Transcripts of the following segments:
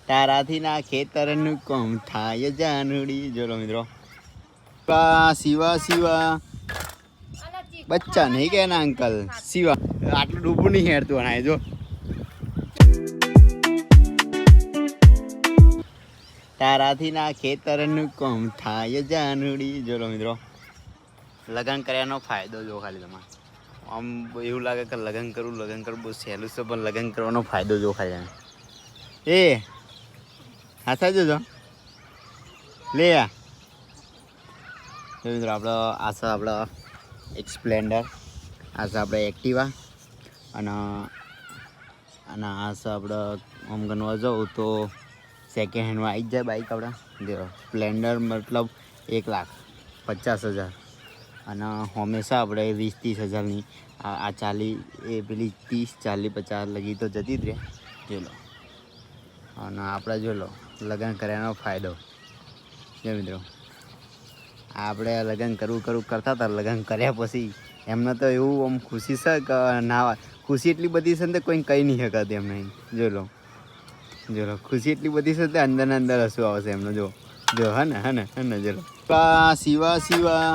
તારાથી ના ખેતરનું કોમ થાય જાનુડી. જોલો મિત્રો શિવા શિવા બચ્ચા નહીં કે ના અંકલ શિવા આટલું ડૂબું નહીં હેરતું અને જો તારાથી ના ખેતરનું કોમ થાય જાનુડી. જોલો મિત્રો લગ્ન કર્યાનો ફાયદો જો ખાલી તમારે આમ એવું લાગે કે લગ્ન કરું બહુ સહેલું છે પણ લગ્ન કરવાનો ફાયદો જો ખાલી એ હાથા જોજો લે મિત્રો આપણો આ છે આપણો એક સ્પ્લેન્ડર, આ છે આપણે એક્ટિવા અને આ છે આપણે આમ ગણવા જાઉં તો સેકન્ડ હેન્ડમાં આવી જ જાય બાઇક આપણે. જો સ્પ્લેન્ડર મતલબ 1,50,000 અને હંમેશા આપણે 20-30 હજારની આ 40 એ પેલી 30-40-50 લગી તો જતી જ રહે. જોઈ લો અને આપણે જોઈ લો લગ્ન કર્યાનો ફાયદો. જો મિત્રો આપણે લગ્ન કરતા હતા, લગ્ન કર્યા પછી એમને તો એવું આમ ખુશી છે કે ના ખુશી એટલી બધી છે ને કોઈ કહી નહીં શકાતી એમને. જોઈ લો ખુશી એટલી બધી છે તે અંદર ને અંદર હસવું આવશે એમને. જો હે ને જો શિવા શિવા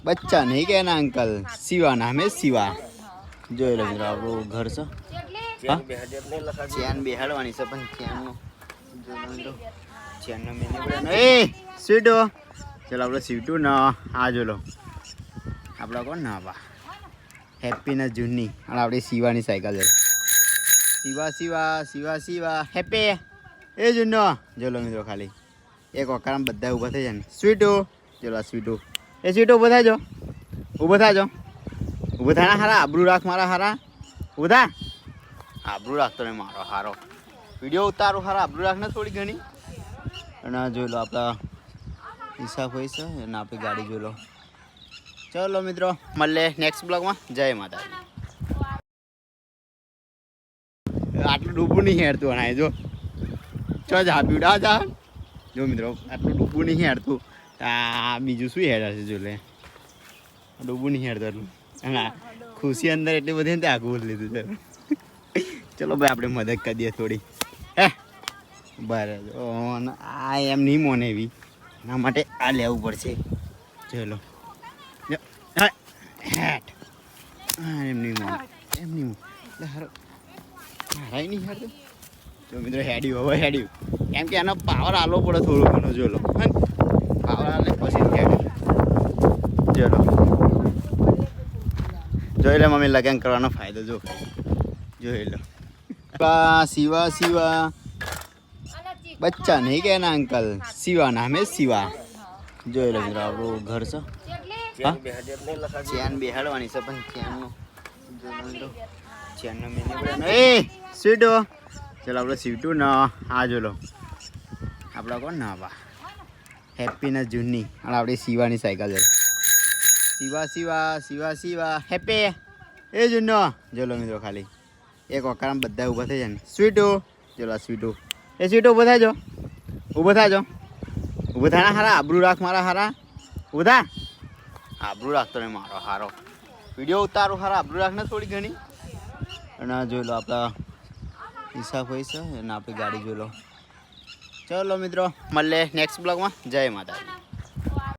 બચ્ચા નહીં કે ના અંકલ શિવા નામ હે શિવા. જોઈ લો મિત્રો આપણું ઘર છે. ચેન બેહાડવાની છે પણ ચેનનો એ સ્વીટો ચલો આપણે સ્વીટું ના આ જો લો આપણા કોણ ના બા હેપીના જૂની અને આપણી શિવાની સાયકલ છે. શિવા હેપી એ જૂનો. જોલો મિત્રો ખાલી એક વકારમાં બધા ઊભા થઈ જાય ને સ્વીટું. ચલો સ્વીટું એ સ્વીટું ઊભો થાજો ઊભો થાય ને હારા આબરૂ રાખ મારા હારા ઊભો થા આબરૂ રાખતો ને મારો હારો વિડીયો ઉતારું હારા આબરૂ રાખને થોડી ઘણી. અને જોઈ લો આપણા હિસાબ હોય છે અને આપણી ગાડી જોઈ લો. ચલો મિત્રો મળીએ નેક્સ્ટ બ્લોગમાં. જય માતાજી. આટલું ડૂબું નહીં હેરતું અને જો ચો જા પીવડા જા. જો મિત્રો આટલું ડૂબું નહીં હેરતું આ બીજું શું હેર હશે. જો લે ડૂબું નહીં હેરતું એટલું અને ખુશી અંદર એટલી બધી ને આગું લીધું છે. ચલો ભાઈ આપણે મદદ કરી દઈએ થોડી હે બરાબર. આ એમ નહીં મોને એવી એના માટે આ લેવું પડશે. ચલો હેટ એમ નહીં મોને એમ નહીં મોને હારાય નહીં હેરતું. જો મિત્રો હેડ્યું હવે હેડ્યું કેમ કે એનો પાવર આલો પડે થોડો ઘણો. જો લો પાવર આલે પછી હેડ્યું. ચલો જોઈ લે મમ્મી લગ્ન કરવાનો ફાયદો જોઈ લો શિવા શિવા બચ્ચા નહીં કે ના અંકલ શિવા નામ હે શિવા. જોઈ લો મિત્રો આપણું ઘર છે. ચેન બેહાડવાની છે પણ ચેનનો એ સ્વીટો ચલો આપણે સ્વીટું ના આ જો લો આપણા કોણ ના બા હેપીના જૂની અને આપણી શિવાની સાયકલ છે. શિવા હેપી એ જૂનો. જોલો મિત્રો ખાલી એક વકારમાં બધા ઊભા થઈ જાય ને સ્વીટું. ચલો સ્વીટું એ સ્વીટું ઊભો થાજો ઊભો થાય ને હારા આબરૂ રાખ મારા હારા ઊભો થા આબરૂ રાખતો ને મારો હારો વિડીયો ઉતારું હારા આબરૂ રાખને થોડી ઘણી. અને જોઈ લો આપણા હિસાબ હોય છે અને આપણી ગાડી જોઈ લો. ચલો મિત્રો મળીએ નેક્સ્ટ બ્લોગમાં. જય માતાજી.